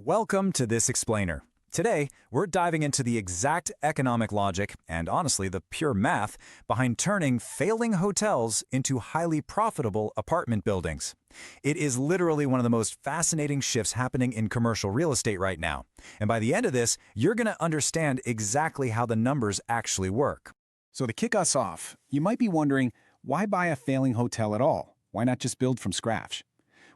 Welcome to This Explainer. Today, we're diving into the exact economic logic and honestly the pure math behind turning failing hotels into highly profitable apartment buildings. It is literally one of the most fascinating shifts happening in commercial real estate right now. And by the end of this, you're going to understand exactly how the numbers actually work. So to kick us off, you might be wondering, why buy a failing hotel at all? Why not just build from scratch?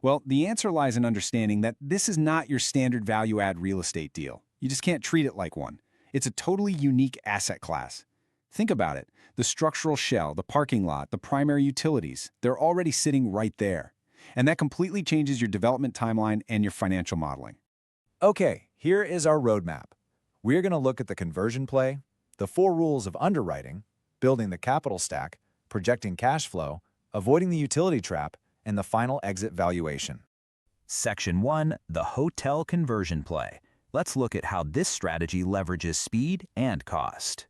Well, the answer lies in understanding that this is not your standard value-add real estate deal. You just can't treat it like one. It's a totally unique asset class. Think about it. The structural shell, the parking lot, the primary utilities, they're already sitting right there. And that completely changes your development timeline and your financial modeling. Okay, here is our roadmap. We're going to look at the conversion play, the 4 rules of underwriting, building the capital stack, projecting cash flow, avoiding the utility trap, and the final exit valuation. Section 1, the hotel conversion play. Let's look at how this strategy leverages speed and cost.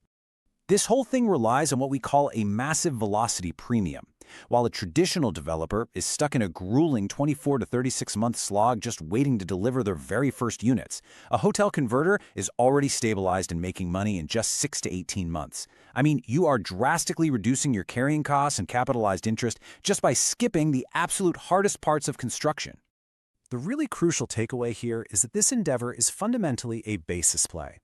This whole thing relies on what we call a massive velocity premium. While a traditional developer is stuck in a grueling 24 to 36-month slog just waiting to deliver their very first units, a hotel converter is already stabilized and making money in just 6 to 18 months. I mean, you are drastically reducing your carrying costs and capitalized interest just by skipping the absolute hardest parts of construction. The really crucial takeaway here is that this endeavor is fundamentally a basis play.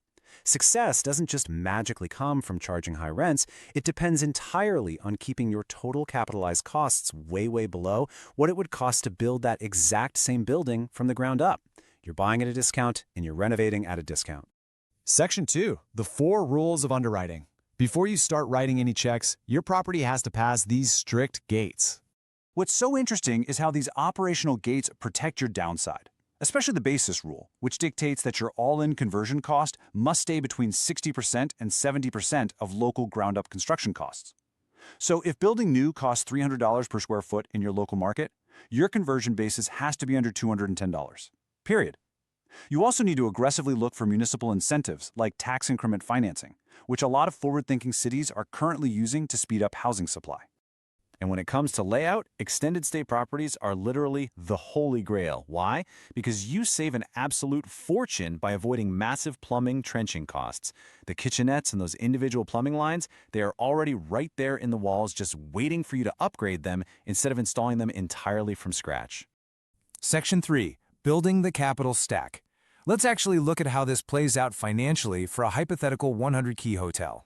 Success doesn't just magically come from charging high rents, it depends entirely on keeping your total capitalized costs way below what it would cost to build that exact same building from the ground up. You're buying at a discount and you're renovating at a discount. Section 2, the 4 rules of underwriting. Before you start writing any checks, your property has to pass these strict gates. What's so interesting is how these operational gates protect your downside. Especially the basis rule, which dictates that your all-in conversion cost must stay between 60% and 70% of local ground-up construction costs. So if building new costs $300 per square foot in your local market, your conversion basis has to be under $210. Period. You also need to aggressively look for municipal incentives like tax increment financing, which a lot of forward-thinking cities are currently using to speed up housing supply. And when it comes to layout, extended stay properties are literally the holy grail. Why? Because you save an absolute fortune by avoiding massive plumbing trenching costs. The kitchenettes and those individual plumbing lines, they are already right there in the walls just waiting for you to upgrade them instead of installing them entirely from scratch. Section 3, building the capital stack. Let's actually look at how this plays out financially for a hypothetical 100-key hotel.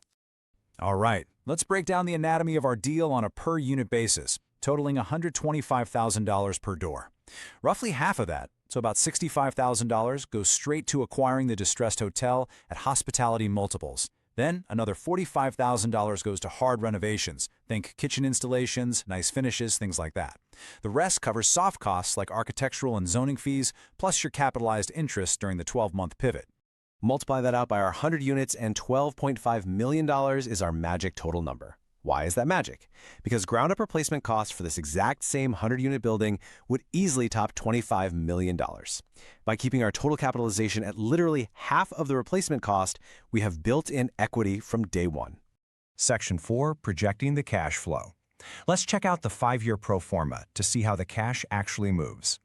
All right, let's break down the anatomy of our deal on a per-unit basis, totaling $125,000 per door. Roughly half of that, so about $65,000, goes straight to acquiring the distressed hotel at hospitality multiples. Then another $45,000 goes to hard renovations. Think kitchen installations, nice finishes, things like that. The rest covers soft costs like architectural and zoning fees, plus your capitalized interest during the 12-month pivot. Multiply that out by our 100 units and $12.5 million is our magic total number. Why is that magic? Because ground-up replacement costs for this exact same 100-unit building would easily top $25 million. By keeping our total capitalization at literally half of the replacement cost, we have built-in equity from day one. Section 4, projecting the cash flow. Let's check out the 5-year pro forma to see how the cash actually moves.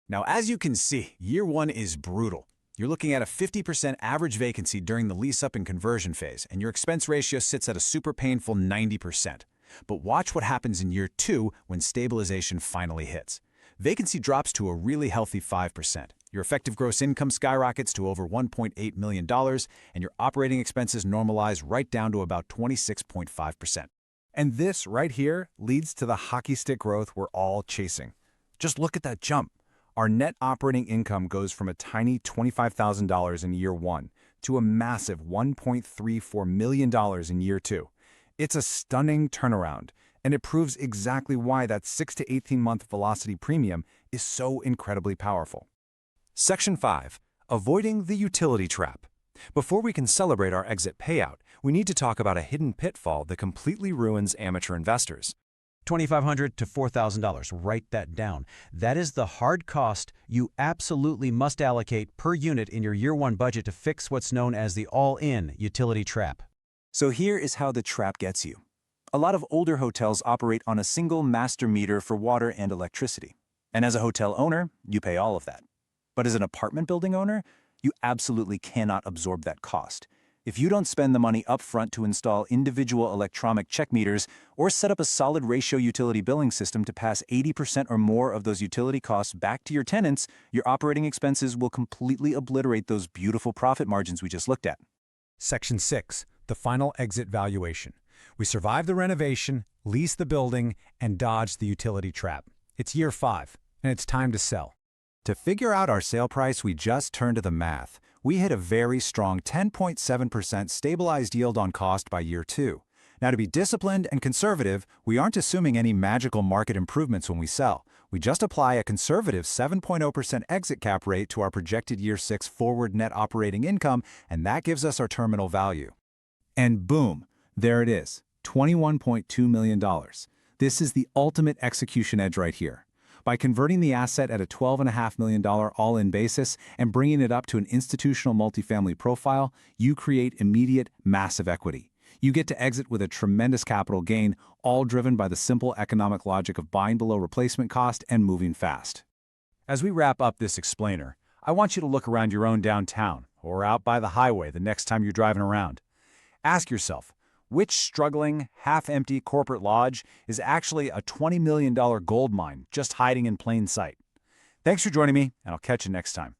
Now, as you can see, year 1 is brutal. You're looking at a 50% average vacancy during the lease-up and conversion phase, and your expense ratio sits at a super painful 90%. But watch what happens in year 2 when stabilization finally hits. Vacancy drops to a really healthy 5%. Your effective gross income skyrockets to over $1.8 million, and your operating expenses normalize right down to about 26.5%. And this right here leads to the hockey stick growth we're all chasing. Just look at that jump. Our net operating income goes from a tiny $25,000 in year 1 to a massive $1.34 million in year 2. It's a stunning turnaround, and it proves exactly why that 6 to 18-month velocity premium is so incredibly powerful. Section 5, avoiding the utility trap. Before we can celebrate our exit payout, we need to talk about a hidden pitfall that completely ruins amateur investors. $2,500 to $4,000. Write that down. That is the hard cost you absolutely must allocate per unit in your year 1 budget to fix what's known as the all-in utility trap. So here is how the trap gets you. A lot of older hotels operate on a single master meter for water and electricity. And as a hotel owner, you pay all of that. But as an apartment building owner, you absolutely cannot absorb that cost. If you don't spend the money upfront to install individual electronic check meters or set up a solid ratio utility billing system to pass 80% or more of those utility costs back to your tenants, your operating expenses will completely obliterate those beautiful profit margins we just looked at. Section 6, the final exit valuation. We survive the renovation, lease the building, and dodge the utility trap. It's year 5, and it's time to sell. To figure out our sale price, we just turn to the math. We hit a very strong 10.7% stabilized yield on cost by year 2. Now, to be disciplined and conservative, we aren't assuming any magical market improvements when we sell. We just apply a conservative 7.0% exit cap rate to our projected year 6 forward net operating income, and that gives us our terminal value. And boom, there it is, $21.2 million. This is the ultimate execution edge right here. By converting the asset at a $12.5 million all-in basis and bringing it up to an institutional multifamily profile, you create immediate, massive equity. You get to exit with a tremendous capital gain, all driven by the simple economic logic of buying below replacement cost and moving fast. As we wrap up this explainer, I want you to look around your own downtown or out by the highway the next time you're driving around. Ask yourself, which struggling, half-empty corporate lodge is actually a $20 million gold mine just hiding in plain sight? Thanks for joining me, and I'll catch you next time.